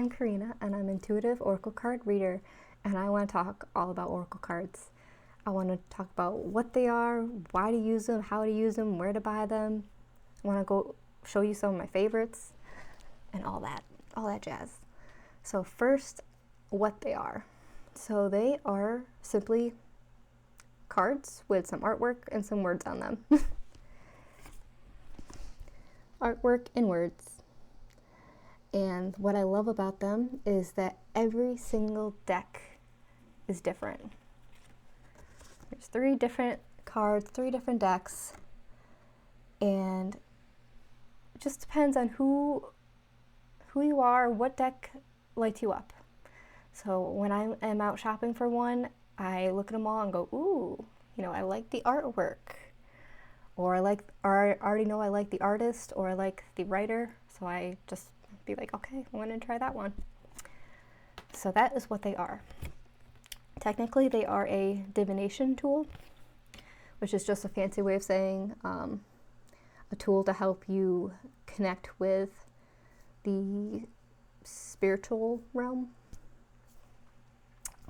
I'm Karina, and I'm Intuitive Oracle Card Reader, and I want to talk all about Oracle cards. I want to talk about what they are, why to use them, how to use them, where to buy them. I want to go show you some of my favorites, and all that jazz. So first, what they are. So they are simply cards with some artwork and some words on them. Artwork and words. And what I love about them is that every single deck is different. There's 3 different cards, 3 different decks, and it just depends on who you are, what deck lights you up. So when I am out shopping for one, I look at them all and go, ooh, I like the artwork, or I already know I like the artist, or I like the writer, so I just be like, okay, I want to try that one. So that is what they are. Technically, they are a divination tool, which is just a fancy way of saying a tool to help you connect with the spiritual realm,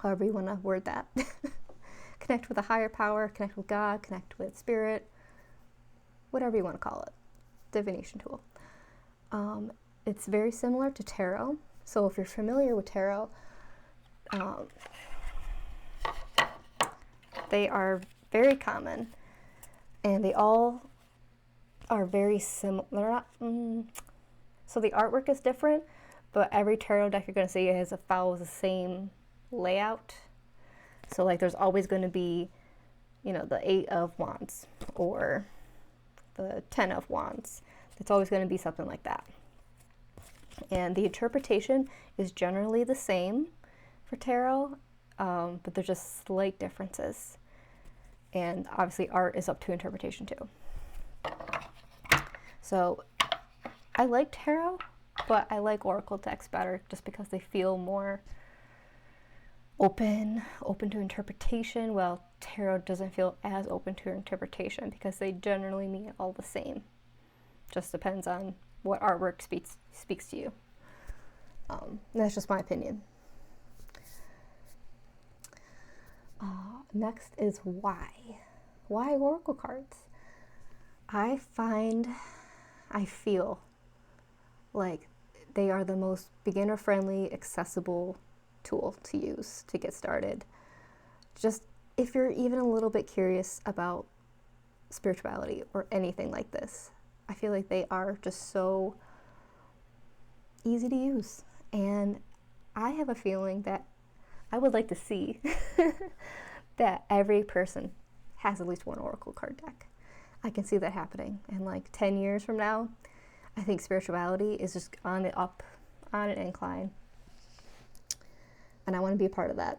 however you want to word that. Connect with a higher power, connect with God, connect with spirit, whatever you want to call it. Divination tool. It's very similar to tarot. So if you're familiar with tarot, they are very common, and they all are very similar. So the artwork is different, but every tarot deck you're going to see follows the same layout. So like there's always going to be, the 8 of Wands or the 10 of Wands. It's always going to be something like that. And the interpretation is generally the same for tarot, but there's just slight differences. And obviously art is up to interpretation too. So I like tarot, but I like oracle decks better just because they feel more open to interpretation. Well, tarot doesn't feel as open to interpretation because they generally mean all the same. Just depends on what artwork speaks to you. That's just my opinion. Next is why. Why oracle cards? I feel like they are the most beginner-friendly, accessible tool to use to get started. Just if you're even a little bit curious about spirituality or anything like this, I feel like they are just so easy to use. And I have a feeling that I would like to see that every person has at least one oracle card deck. I can see that happening. And like 10 years from now, I think spirituality is just on an incline. And I want to be a part of that.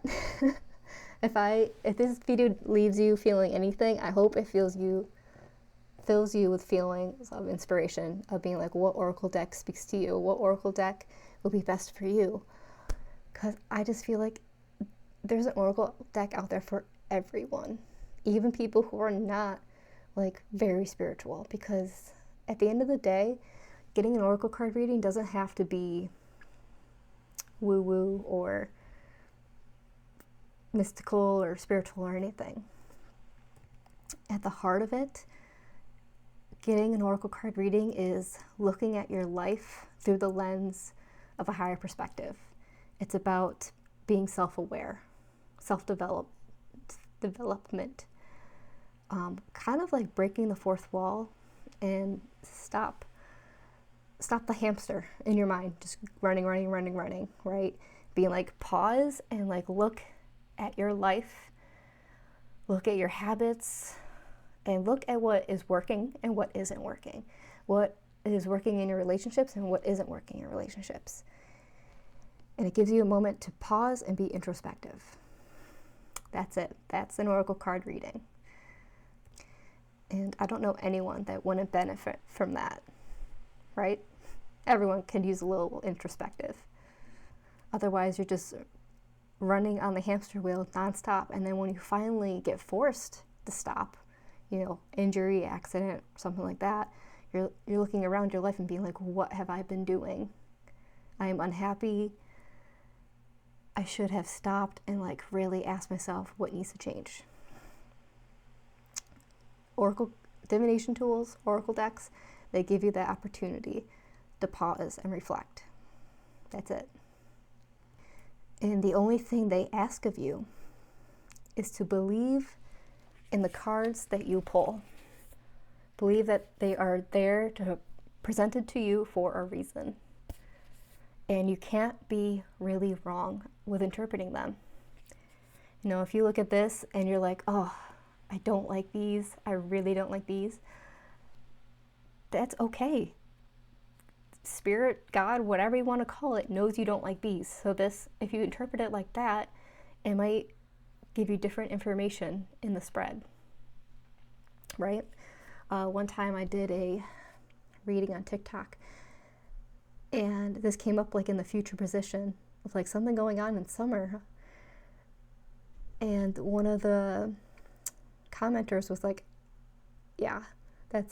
If this video leaves you feeling anything, I hope it fills you with feelings of inspiration, of being like, what oracle deck speaks to you? What oracle deck will be best for you? Because I just feel like there's an oracle deck out there for everyone, even people who are not like very spiritual, because at the end of the day, getting an oracle card reading doesn't have to be woo-woo or mystical or spiritual or anything. At the heart of it, getting an oracle card reading is looking at your life through the lens of a higher perspective. It's about being self-aware, self-development, kind of like breaking the fourth wall and stop the hamster in your mind, just running, right? Being like, pause and like look at your life, look at your habits, and look at what is working and what isn't working. What is working in your relationships and what isn't working in your relationships. And it gives you a moment to pause and be introspective. That's it. That's an oracle card reading. And I don't know anyone that wouldn't benefit from that, right? Everyone can use a little introspective. Otherwise, you're just running on the hamster wheel nonstop, and then when you finally get forced to stop, injury, accident, something like that, you're looking around your life and being like, what have I been doing? I am unhappy. I should have stopped and like really asked myself what needs to change. Oracle divination tools, oracle decks, they give you that opportunity to pause and reflect. That's it. And the only thing they ask of you is to believe in the cards that you pull. Believe that they are there to presented to you for a reason. And you can't be really wrong with interpreting them. You know, if you look at this and you're like, oh, I don't like these, I really don't like these, that's okay. Spirit, God, whatever you want to call it, knows you don't like these. So this, if you interpret it like that, it might give you different information in the spread, right? One time I did a reading on TikTok, and this came up like in the future position of like something going on in summer. And one of the commenters was like, yeah, that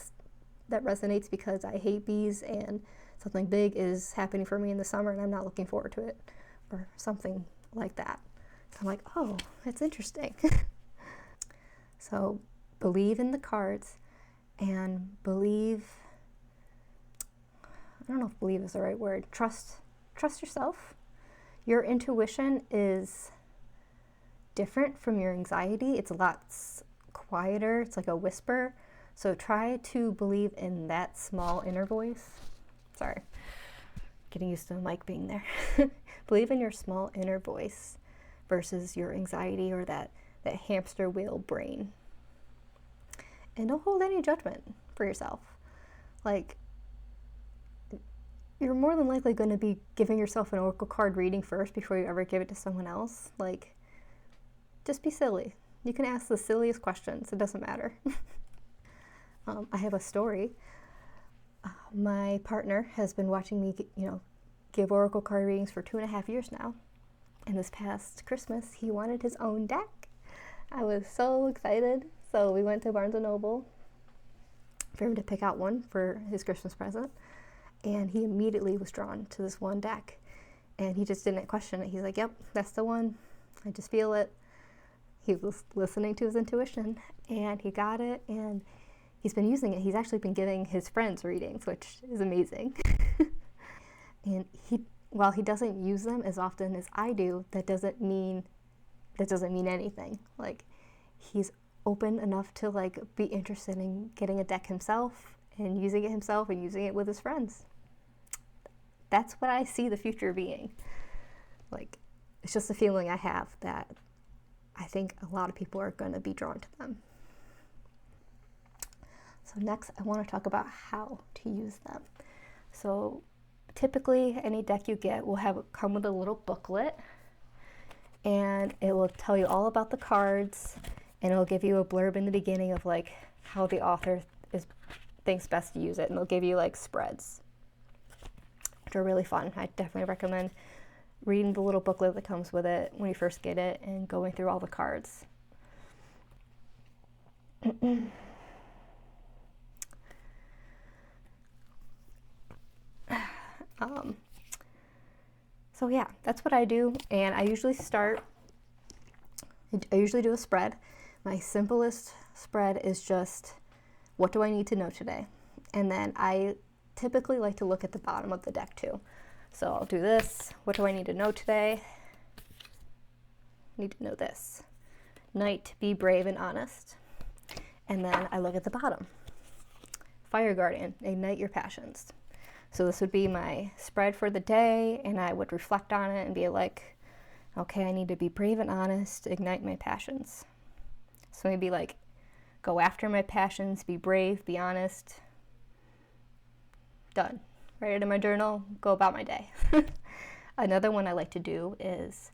resonates because I hate bees and something big is happening for me in the summer and I'm not looking forward to it, or something like that. So I'm like, oh, that's interesting. So believe in the cards and believe, I don't know if believe is the right word, trust yourself. Your intuition is different from your anxiety. It's a lot quieter. It's like a whisper. So try to believe in that small inner voice. Sorry, getting used to the mic being there. Believe in your small inner voice versus your anxiety or that hamster wheel brain. And don't hold any judgment for yourself. Like, you're more than likely going to be giving yourself an oracle card reading first before you ever give it to someone else. Like, just be silly. You can ask the silliest questions. It doesn't matter. I have a story. My partner has been watching me, give oracle card readings for 2.5 years now. And this past Christmas, he wanted his own deck. I was so excited. So we went to Barnes & Noble for him to pick out one for his Christmas present. And he immediately was drawn to this one deck. And he just didn't question it. He's like, yep, that's the one. I just feel it. He was listening to his intuition, and he got it, and he's been using it. He's actually been giving his friends readings, which is amazing. And while he doesn't use them as often as I do, that doesn't mean anything. Like, he's open enough to like be interested in getting a deck himself and using it himself and using it with his friends. That's what I see the future being. Like, it's just a feeling I have that I think a lot of people are going to be drawn to them. So next, I want to talk about how to use them. So typically, any deck you get will come with a little booklet, and it will tell you all about the cards, and it'll give you a blurb in the beginning of like how the author thinks best to use it, and they'll give you like spreads, which are really fun. I definitely recommend reading the little booklet that comes with it when you first get it and going through all the cards. So yeah, that's what I do, and I usually do a spread. My simplest spread is just, what do I need to know today? And then I typically like to look at the bottom of the deck too. So I'll do this. What do I need to know today? I need to know this. Knight, be brave and honest. And then I look at the bottom. Fire Guardian, ignite your passions. So this would be my spread for the day, and I would reflect on it and be like, okay, I need to be brave and honest, ignite my passions. So maybe like, go after my passions, be brave, be honest. Done. Write it in my journal, go about my day. Another one I like to do is,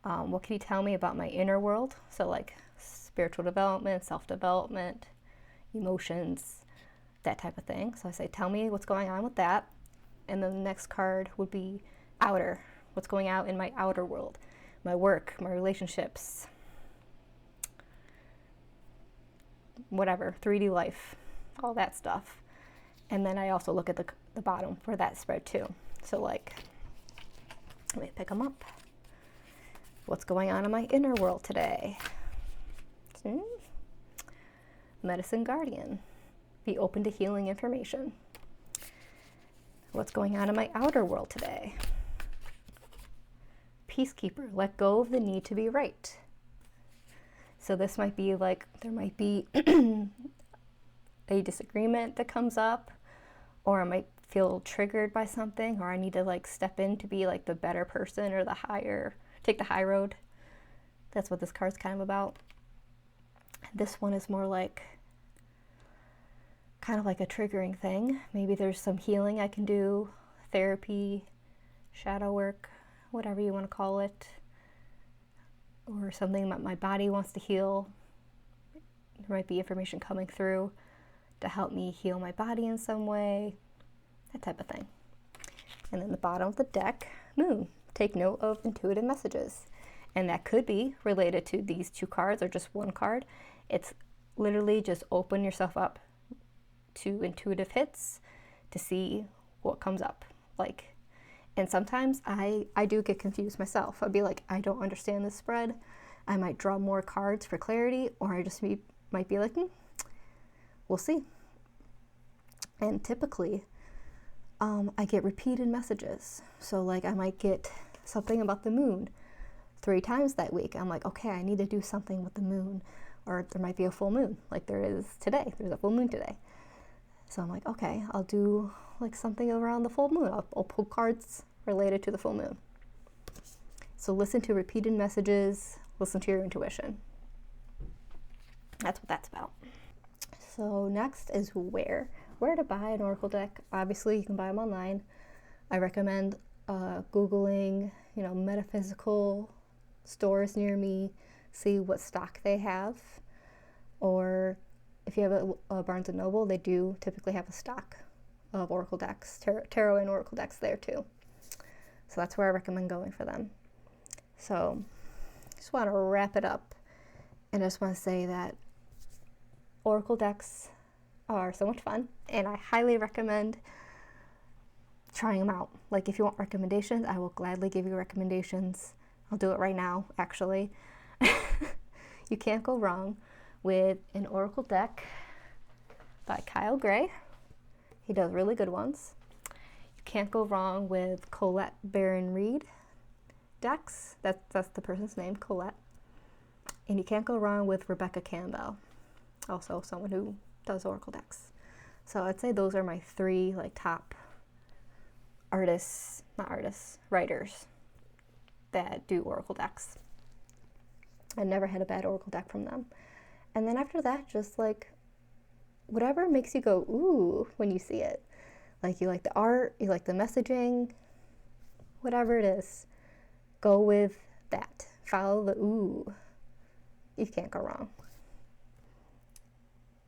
what can you tell me about my inner world? So like spiritual development, self-development, emotions, that type of thing. So I say, tell me what's going on with that. And then the next card would be outer. What's going out in my outer world? My work, my relationships, whatever, 3D life, all that stuff. And then I also look at the bottom for that spread too. So like, let me pick them up. What's going on in my inner world today? Medicine guardian. Be open to healing information. What's going on in my outer world today? Peacekeeper. Let go of the need to be right. So this might be like, there might be a disagreement that comes up, or I might feel triggered by something, or I need to like step in to be like the better person or take the high road. That's what this card's kind of about. This one is more like, kind of like a triggering thing. Maybe there's some healing I can do, therapy, shadow work, whatever you want to call it, or something that my body wants to heal. There might be information coming through to help me heal my body in some way, that type of thing. And then the bottom of the deck, Moon. Take note of intuitive messages. And that could be related to these two cards or just one card. It's literally just open yourself up to intuitive hits to see what comes up. Like, and sometimes I do get confused myself. I'll be like, I don't understand this spread. I might draw more cards for clarity, or I just might be like, we'll see. And typically, I get repeated messages. So like I might get something about the moon 3 times that week. I'm like, okay, I need to do something with the moon. Or there might be a full moon, like there is today. There's a full moon today. So I'm like, okay, I'll do like something around the full moon. I'll pull cards related to the full moon. So listen to repeated messages, listen to your intuition. That's what that's about. So next is where to buy an oracle deck. Obviously, you can buy them online. I recommend Googling, metaphysical stores near me, see what stock they have. Or if you have a Barnes & Noble, they do typically have a stock of oracle decks, tarot and oracle decks there too. So that's where I recommend going for them. So just want to wrap it up, and I just want to say that oracle decks are so much fun, and I highly recommend trying them out. Like, if you want recommendations, I will gladly give you recommendations. I'll do it right now, actually. You can't go wrong with an oracle deck by Kyle Gray. He does really good ones. You can't go wrong with Colette Baron-Reid decks. That's the person's name, Colette. And you can't go wrong with Rebecca Campbell, also someone who does oracle decks. So I'd say those are my 3 like top writers that do oracle decks. I never had a bad oracle deck from them. And then after that, just like whatever makes you go ooh when you see it. Like, you like the art, you like the messaging, whatever it is, go with that. Follow the ooh. You can't go wrong.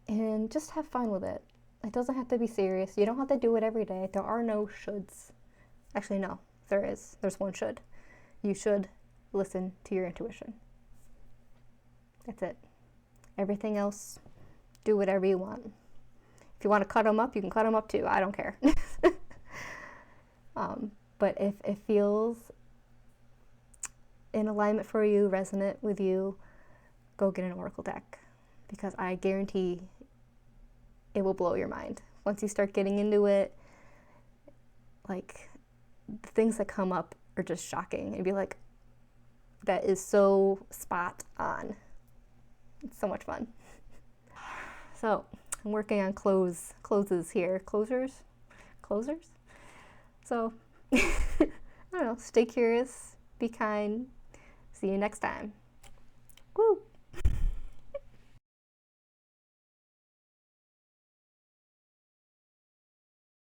And just have fun with it. It doesn't have to be serious. You don't have to do it every day. There are no shoulds. Actually, no, there is. There's one should. You should listen to your intuition. That's it. Everything else, do whatever you want. If you want to cut them up, you can cut them up too. I don't care. But if it feels in alignment for you, resonant with you, go get an oracle deck, because I guarantee it will blow your mind. Once you start getting into it, like, the things that come up are just shocking. It'd be like, that is so spot on. It's so much fun. So I'm working on closes here. Closers? So I don't know, stay curious, be kind. See you next time.